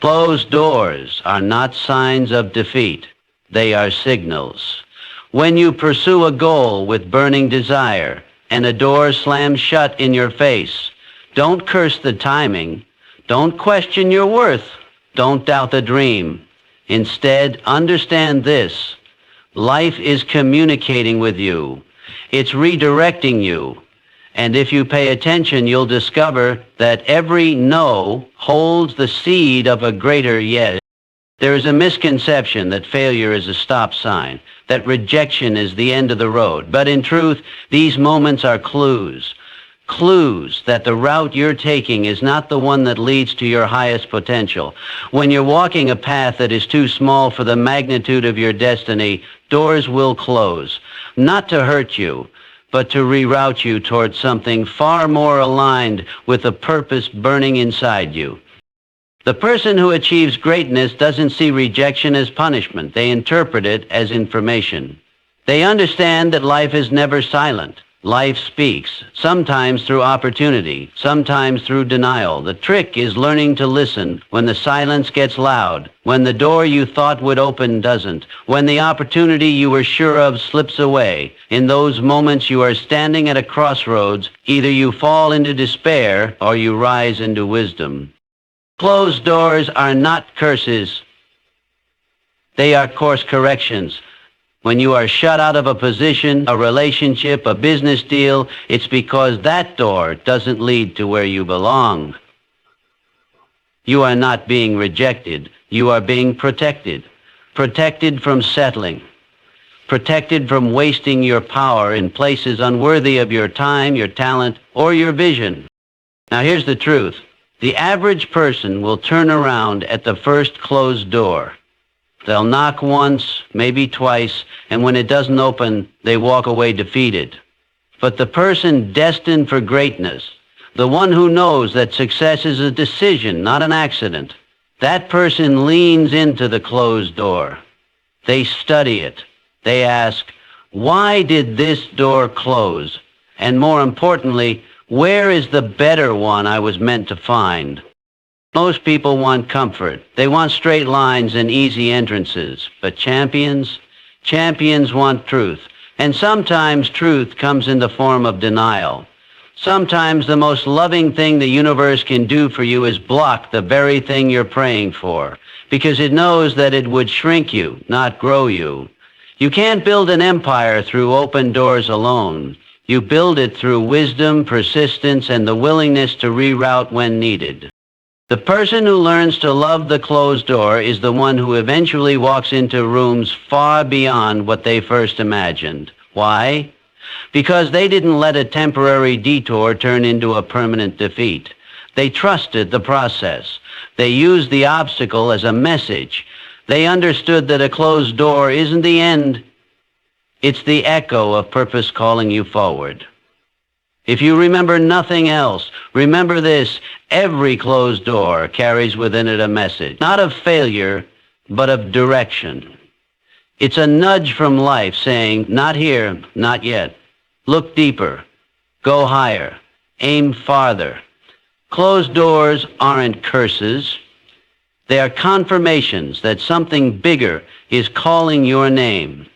Closed doors are not signs of defeat. They are signals. When you pursue a goal with burning desire and a door slams shut in your face, don't curse the timing. Don't question your worth. Don't doubt the dream. Instead, understand this. Life is communicating with you. It's redirecting you. And if you pay attention, you'll discover that every no holds the seed of a greater yes. There is a misconception that failure is a stop sign, that rejection is the end of the road. But in truth, these moments are clues. Clues that the route you're taking is not the one that leads to your highest potential. When you're walking a path that is too small for the magnitude of your destiny, doors will close, not to hurt you, but to reroute you towards something far more aligned with the purpose burning inside you. The person who achieves greatness doesn't see rejection as punishment. They interpret it as information. They understand that life is never silent. Life speaks, sometimes through opportunity, sometimes through denial. The trick is learning to listen when the silence gets loud, when the door you thought would open doesn't, when the opportunity you were sure of slips away. In those moments you are standing at a crossroads. Either you fall into despair or you rise into wisdom. Closed doors are not curses. They are course corrections. When you are shut out of a position, a relationship, a business deal, it's because that door doesn't lead to where you belong. You are not being rejected. You are being protected. Protected from settling. Protected from wasting your power in places unworthy of your time, your talent, or your vision. Now here's the truth. The average person will turn around at the first closed door. They'll knock once, maybe twice, and when it doesn't open, they walk away defeated. But the person destined for greatness, the one who knows that success is a decision, not an accident, that person leans into the closed door. They study it. They ask, why did this door close? And more importantly, where is the better one I was meant to find? Most people want comfort. They want straight lines and easy entrances. But champions want truth. And sometimes truth comes in the form of denial. Sometimes the most loving thing the universe can do for you is block the very thing you're praying for, because it knows that it would shrink you, not grow you. You can't build an empire through open doors alone. You build it through wisdom, persistence, and the willingness to reroute when needed. The person who learns to love the closed door is the one who eventually walks into rooms far beyond what they first imagined. Why? Because they didn't let a temporary detour turn into a permanent defeat. They trusted the process. They used the obstacle as a message. They understood that a closed door isn't the end. It's the echo of purpose calling you forward. If you remember nothing else, remember this: every closed door carries within it a message, not of failure, but of direction. It's a nudge from life saying, not here, not yet. Look deeper, go higher, aim farther. Closed doors aren't curses. They are confirmations that something bigger is calling your name.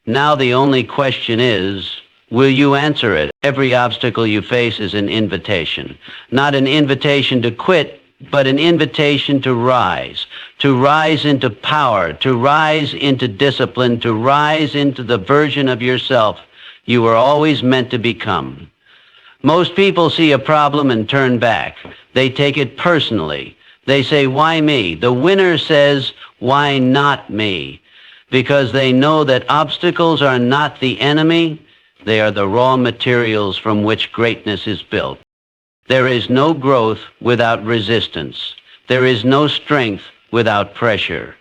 Now the only question is, will you answer it? Every obstacle you face is an invitation. Not an invitation to quit, but an invitation to rise into power, to rise into discipline, to rise into the version of yourself you were always meant to become. Most people see a problem and turn back. They take it personally. They say, why me? The winner says, why not me? Because they know that obstacles are not the enemy. They are the raw materials from which greatness is built. There is no growth without resistance. There is no strength without pressure.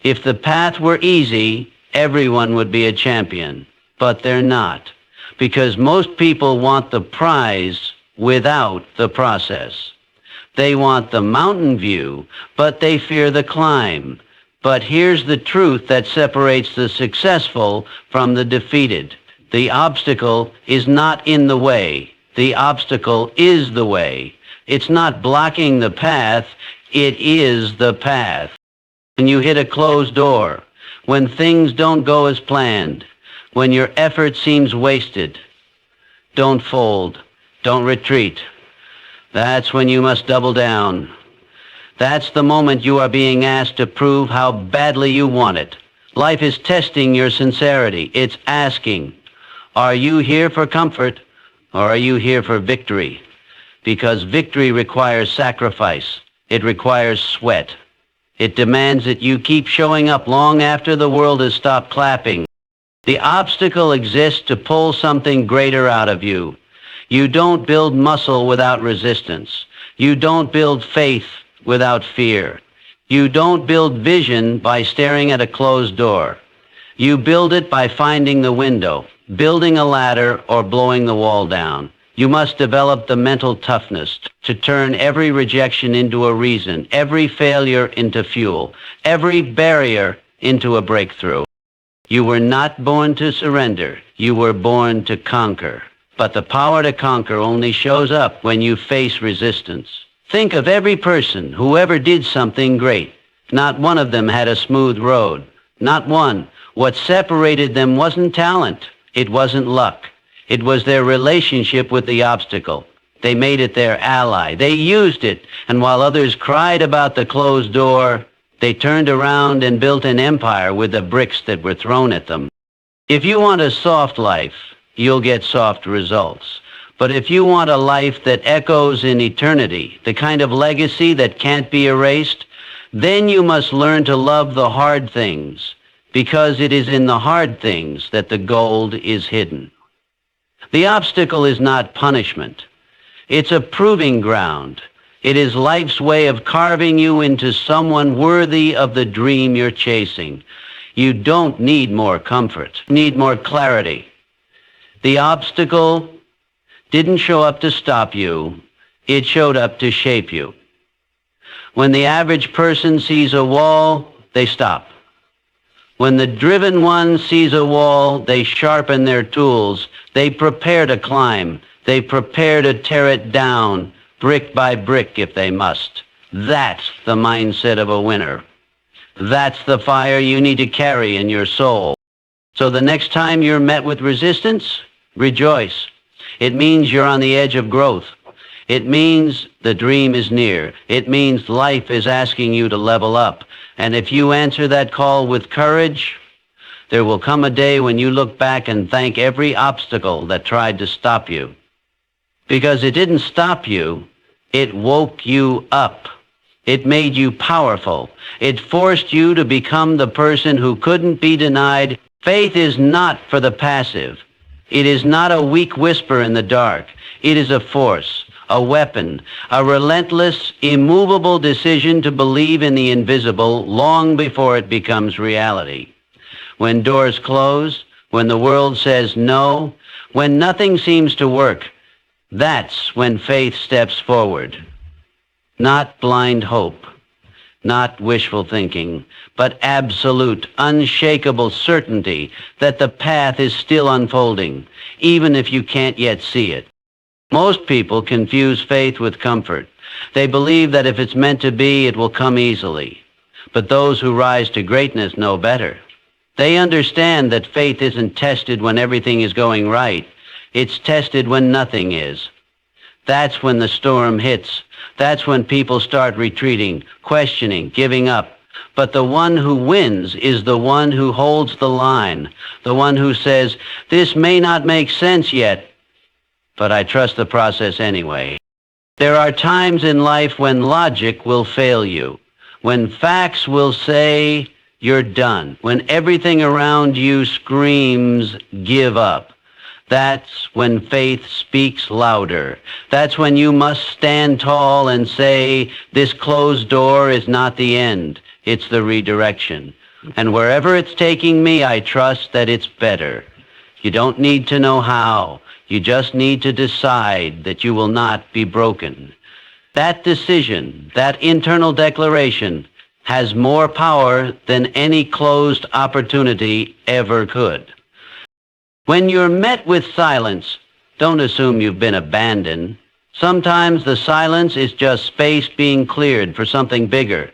If the path were easy, everyone would be a champion. But they're not. Because most people want the prize without the process. They want the mountain view, but they fear the climb. But here's the truth that separates the successful from the defeated. The obstacle is not in the way. The obstacle is the way. It's not blocking the path. It is the path. When you hit a closed door, when things don't go as planned, when your effort seems wasted, don't fold, don't retreat. That's when you must double down. That's the moment you are being asked to prove how badly you want it. Life is testing your sincerity. It's asking, are you here for comfort or are you here for victory? Because victory requires sacrifice. It requires sweat. It demands that you keep showing up long after the world has stopped clapping. The obstacle exists to pull something greater out of you. You don't build muscle without resistance. You don't build faith without fear. You don't build vision by staring at a closed door. You build it by finding the window, building a ladder, or blowing the wall down. You must develop the mental toughness to turn every rejection into a reason, every failure into fuel, every barrier into a breakthrough. You were not born to surrender. You were born to conquer. But the power to conquer only shows up when you face resistance. Think of every person who ever did something great. Not one of them had a smooth road. Not one. What separated them wasn't talent. It wasn't luck. It was their relationship with the obstacle. They made it their ally. They used it. And while others cried about the closed door, they turned around and built an empire with the bricks that were thrown at them. If you want a soft life, you'll get soft results. But if you want a life that echoes in eternity, the kind of legacy that can't be erased, then you must learn to love the hard things, because it is in the hard things that the gold is hidden. The obstacle is not punishment. It's a proving ground. It is life's way of carving you into someone worthy of the dream you're chasing. You don't need more comfort. You need more clarity. The obstacle didn't show up to stop you. It showed up to shape you. When the average person sees a wall, they stop. When the driven one sees a wall, they sharpen their tools. They prepare to climb. They prepare to tear it down, brick by brick if they must. That's the mindset of a winner. That's the fire you need to carry in your soul. So the next time you're met with resistance, rejoice. It means you're on the edge of growth. It means the dream is near. It means life is asking you to level up. And if you answer that call with courage, there will come a day when you look back and thank every obstacle that tried to stop you. Because it didn't stop you, it woke you up. It made you powerful. It forced you to become the person who couldn't be denied. Faith is not for the passive. It is not a weak whisper in the dark. It is a force, a weapon, a relentless, immovable decision to believe in the invisible long before it becomes reality. When doors close, when the world says no, when nothing seems to work, that's when faith steps forward. Not blind hope, not wishful thinking, but absolute, unshakable certainty that the path is still unfolding, even if you can't yet see it. Most people confuse faith with comfort. They believe that if it's meant to be, it will come easily. But those who rise to greatness know better. They understand that faith isn't tested when everything is going right. It's tested when nothing is. That's when the storm hits. That's when people start retreating, questioning, giving up. But the one who wins is the one who holds the line, the one who says, this may not make sense yet, but I trust the process anyway. There are times in life when logic will fail you, when facts will say you're done, when everything around you screams, give up. That's when faith speaks louder. That's when you must stand tall and say, this closed door is not the end. It's the redirection. And wherever it's taking me, I trust that it's better. You don't need to know how. You just need to decide that you will not be broken. That decision, that internal declaration, has more power than any closed opportunity ever could. When you're met with silence, don't assume you've been abandoned. Sometimes the silence is just space being cleared for something bigger.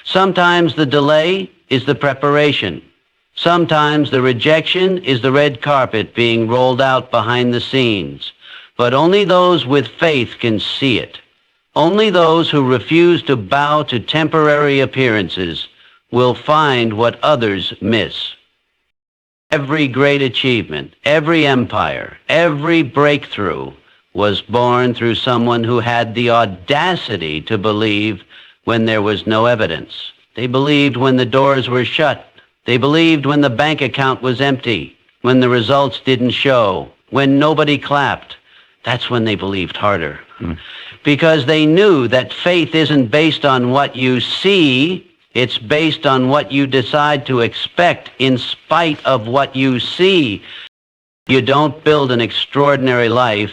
Sometimes the delay is the preparation. Sometimes the rejection is the red carpet being rolled out behind the scenes. But only those with faith can see it. Only those who refuse to bow to temporary appearances will find what others miss. Every great achievement, every empire, every breakthrough was born through someone who had the audacity to believe when there was no evidence. They believed when the doors were shut. They believed when the bank account was empty, when the results didn't show, when nobody clapped. That's when they believed harder. Because they knew that faith isn't based on what you see, it's based on what you decide to expect in spite of what you see. You don't build an extraordinary life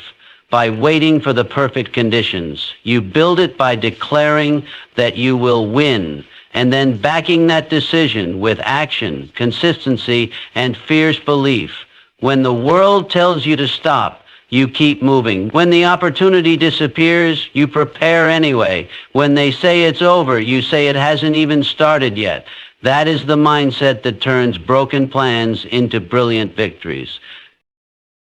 by waiting for the perfect conditions. You build it by declaring that you will win, and then backing that decision with action, consistency, and fierce belief. When the world tells you to stop, you keep moving. When the opportunity disappears, you prepare anyway. When they say it's over, you say it hasn't even started yet. That is the mindset that turns broken plans into brilliant victories.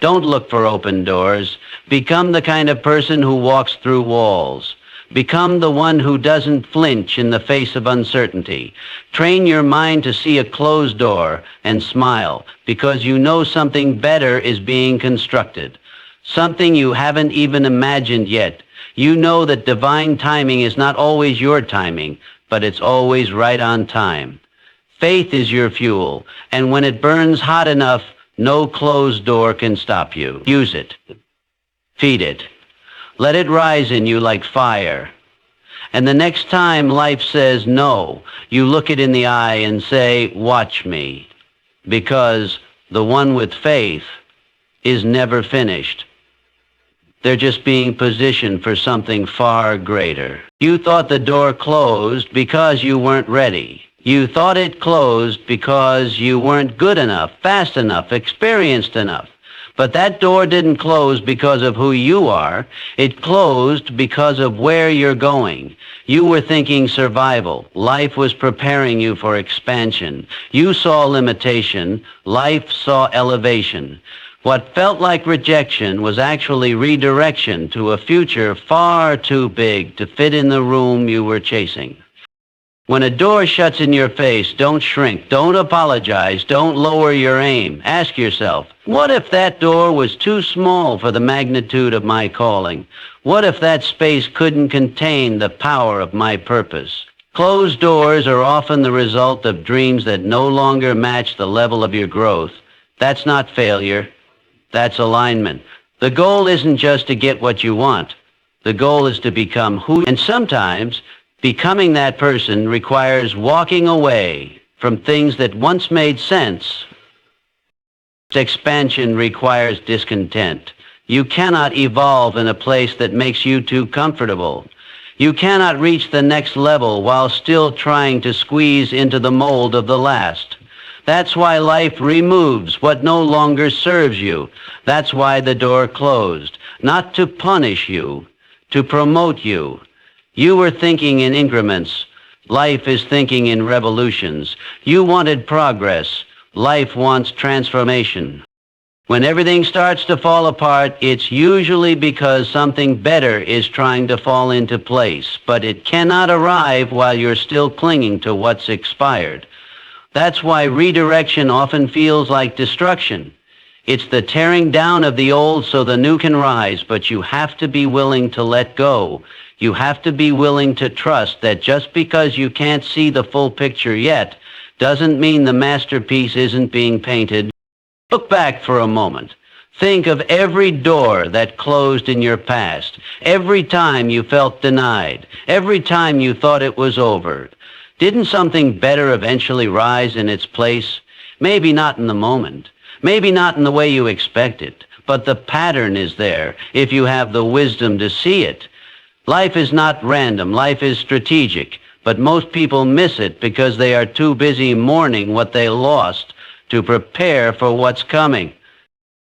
Don't look for open doors. Become the kind of person who walks through walls. Become the one who doesn't flinch in the face of uncertainty. Train your mind to see a closed door and smile because you know something better is being constructed. Something you haven't even imagined yet. You know that divine timing is not always your timing, but it's always right on time. Faith is your fuel, and when it burns hot enough, no closed door can stop you. Use it. Feed it. Let it rise in you like fire. And the next time life says no, you look it in the eye and say, watch me. Because the one with faith is never finished. They're just being positioned for something far greater. You thought the door closed because you weren't ready. You thought it closed because you weren't good enough, fast enough, experienced enough. But that door didn't close because of who you are. It closed because of where you're going. You were thinking survival. Life was preparing you for expansion. You saw limitation. Life saw elevation. What felt like rejection was actually redirection to a future far too big to fit in the room you were chasing. When a door shuts in your face, don't shrink, don't apologize, don't lower your aim. Ask yourself, what if that door was too small for the magnitude of my calling? What if that space couldn't contain the power of my purpose? Closed doors are often the result of dreams that no longer match the level of your growth. That's not failure. That's alignment. The goal isn't just to get what you want. The goal is to become who, and sometimes becoming that person requires walking away from things that once made sense. Expansion requires discontent. You cannot evolve in a place that makes you too comfortable. You cannot reach the next level while still trying to squeeze into the mold of the last. That's why life removes what no longer serves you. That's why the door closed. Not to punish you, to promote you. You were thinking in increments. Life is thinking in revolutions. You wanted progress. Life wants transformation. When everything starts to fall apart, it's usually because something better is trying to fall into place, but it cannot arrive while you're still clinging to what's expired. That's why redirection often feels like destruction. It's the tearing down of the old so the new can rise, but you have to be willing to let go. You have to be willing to trust that just because you can't see the full picture yet doesn't mean the masterpiece isn't being painted. Look back for a moment. Think of every door that closed in your past, every time you felt denied, every time you thought it was over. Didn't something better eventually rise in its place? Maybe not in the moment. Maybe not in the way you expect it. But the pattern is there if you have the wisdom to see it. Life is not random. Life is strategic. But most people miss it because they are too busy mourning what they lost to prepare for what's coming.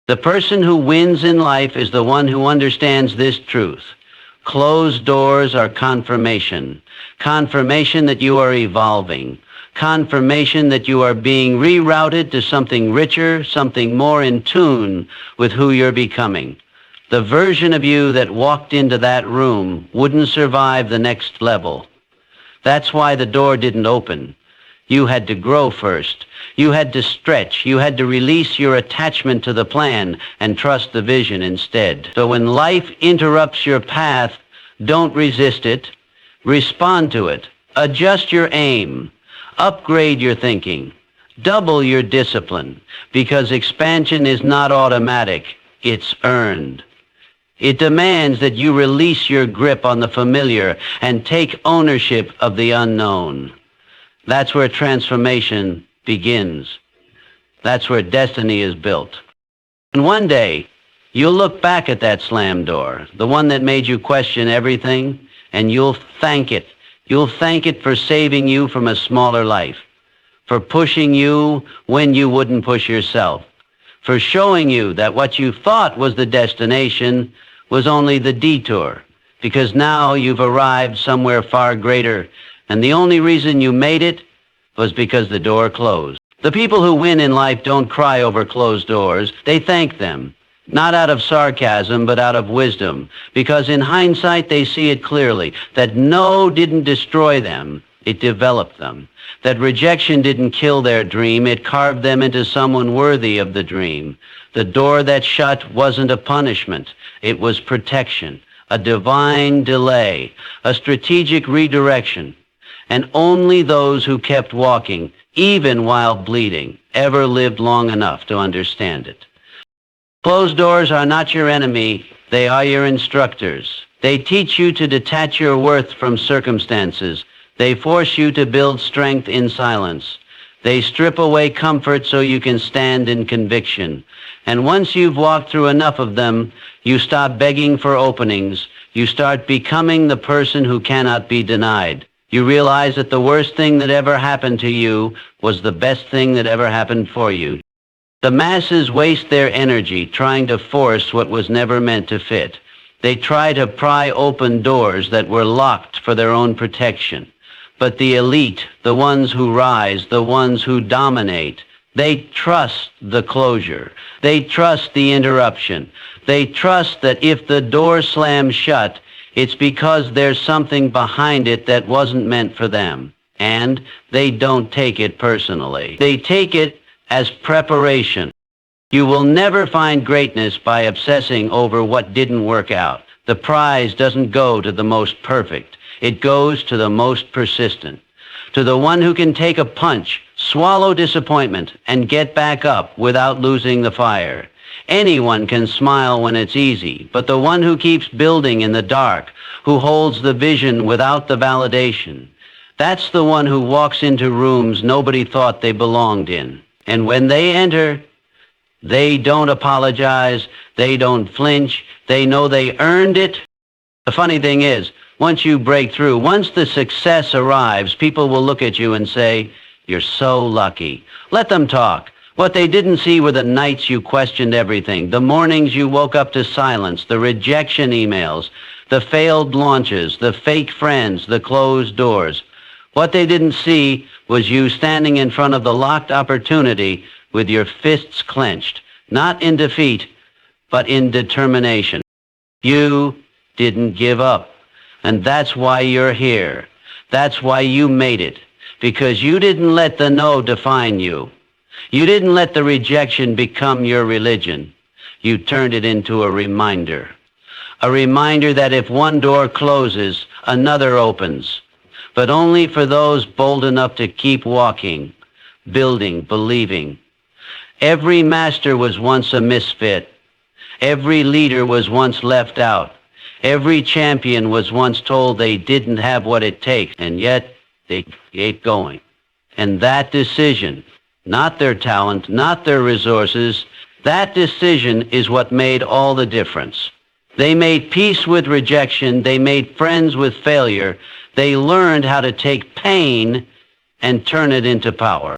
The person who wins in life is the one who understands this truth. Closed doors are confirmation. Confirmation that you are evolving. Confirmation that you are being rerouted to something richer, something more in tune with who you're becoming. The version of you that walked into that room wouldn't survive the next level. That's why the door didn't open. You had to grow first. You had to stretch. You had to release your attachment to the plan and trust the vision instead. So when life interrupts your path, don't resist it. Respond to it. Adjust your aim. Upgrade your thinking. Double your discipline, because expansion is not automatic. It's earned. It demands that you release your grip on the familiar and take ownership of the unknown. That's where transformation begins. That's where destiny is built. And one day, you'll look back at that slam door, the one that made you question everything, and you'll thank it. You'll thank it for saving you from a smaller life, for pushing you when you wouldn't push yourself, for showing you that what you thought was the destination was only the detour, because now you've arrived somewhere far greater, and the only reason you made it was because the door closed. The people who win in life don't cry over closed doors. They thank them, not out of sarcasm, but out of wisdom, because in hindsight they see it clearly, that no didn't destroy them, it developed them. That rejection didn't kill their dream, it carved them into someone worthy of the dream. The door that shut wasn't a punishment, it was protection, a divine delay, a strategic redirection. And only those who kept walking, even while bleeding, ever lived long enough to understand it. Closed doors are not your enemy, they are your instructors. They teach you to detach your worth from circumstances. They force you to build strength in silence. They strip away comfort so you can stand in conviction. And once you've walked through enough of them, you stop begging for openings. You start becoming the person who cannot be denied. You realize that the worst thing that ever happened to you was the best thing that ever happened for you. The masses waste their energy trying to force what was never meant to fit. They try to pry open doors that were locked for their own protection. But the elite, the ones who rise, the ones who dominate, they trust the closure. They trust the interruption. They trust that if the door slams shut, it's because there's something behind it that wasn't meant for them. And they don't take it personally. They take it as preparation. You will never find greatness by obsessing over what didn't work out. The prize doesn't go to the most perfect. It goes to the most persistent. To the one who can take a punch, swallow disappointment, and get back up without losing the fire. Anyone can smile when it's easy, but the one who keeps building in the dark, who holds the vision without the validation, that's the one who walks into rooms nobody thought they belonged in. And when they enter, they don't apologize, they don't flinch, they know they earned it. The funny thing is, once you break through, once the success arrives, people will look at you and say, "You're so lucky." Let them talk. What they didn't see were the nights you questioned everything, the mornings you woke up to silence, the rejection emails, the failed launches, the fake friends, the closed doors. What they didn't see was you standing in front of the locked opportunity with your fists clenched, not in defeat, but in determination. You didn't give up. And that's why you're here. That's why you made it. Because you didn't let the no define you. You didn't let the rejection become your religion. You turned it into a reminder. A reminder that if one door closes, another opens. But only for those bold enough to keep walking, building, believing. Every master was once a misfit. Every leader was once left out. Every champion was once told they didn't have what it takes, and yet they kept going. And that decision, not their talent, not their resources, that decision is what made all the difference. They made peace with rejection. They made friends with failure. They learned how to take pain and turn it into power.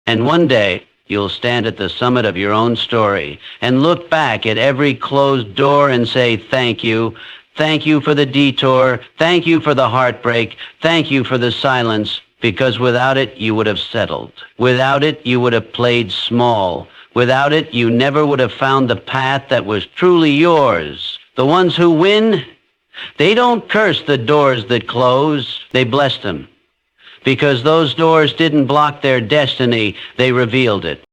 And one day, you'll stand at the summit of your own story and look back at every closed door and say, "Thank you. Thank you for the detour. Thank you for the heartbreak. Thank you for the silence, because without it, you would have settled. Without it, you would have played small. Without it, you never would have found the path that was truly yours. The ones who win, they don't curse the doors that close. They bless them. Because those doors didn't block their destiny, they revealed it.